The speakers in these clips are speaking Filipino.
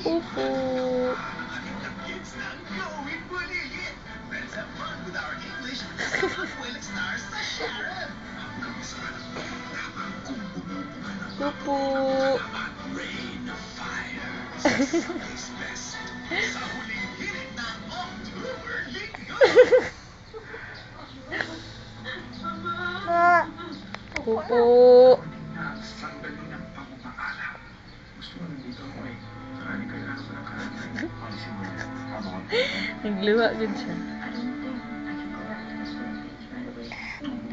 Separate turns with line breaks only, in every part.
Pupo. Pupo. Pupo.
Sandali ng pagpapaalam. Gusto mo nandito ako eh. Maraming kailangan ko ng karantin. Policy mo yan.
Nagluha din siya.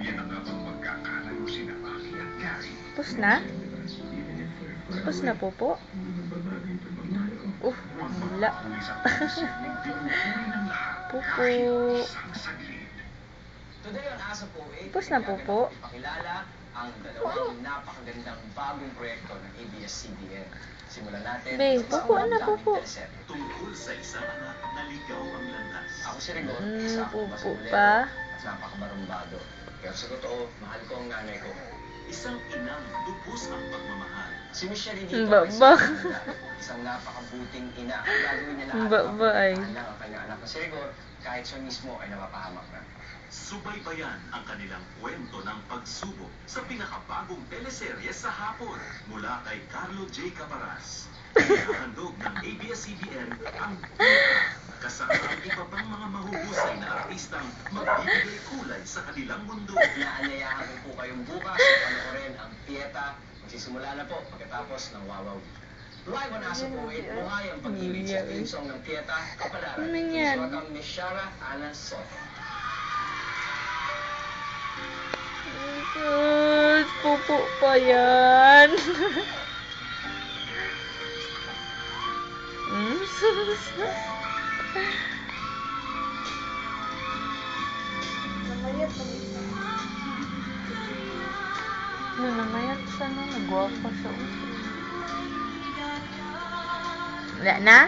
Yan ang nga bang magkakalan mo sina Maki at Gary.
Tapos na? Tapos na, Pupo? Wala. Pupo.
Today on Asa Po 8,
Tapos na, Pupo?
ipakilala ang dalawang napakagandang bagong proyekto ng ABS-CBN. Simulan natin
Pupo, ano, Pupo?
Tungkol sa isang anak na ligaw ang landas.
Ako si Rigor, isa akong
Pupo
basulero
pa?
at napakabarumbado. Pero sa totoo, mahal ko ang nanay ko.
Isang inang lubos ang pagmamahal.
Si Michelle dito
Ba-
ay
ba?
isang napakabuting ina. Gagawin niya lahat
Ba-bay.
ang kanyang anak na si Rigor kahit siya mismo ay napapahamak na.
Subaybayan ang kanilang kwento ng pagsubok sa pinakabagong teleserye sa hapon mula kay Carlo J. Caparas. Pinahandog ng ABS-CBN ang kasama ang iba pang mga mahuhusay na artistang magbibigay kulay sa kanilang mundo.
Inaanyayahan ko po kayong bukas na panoorin ang Pieta. Magsisimula na po pagkatapos ng Wawaw. Live on Asa Po 8, buhay ang pag-ibig sa theme song ng Pieta, Kapalaran.
Ano yan?
Suwag ang Miss Shara Ana Soto.
Pupo pa yan. Namayat sana. Nagwapa siya. Wala na?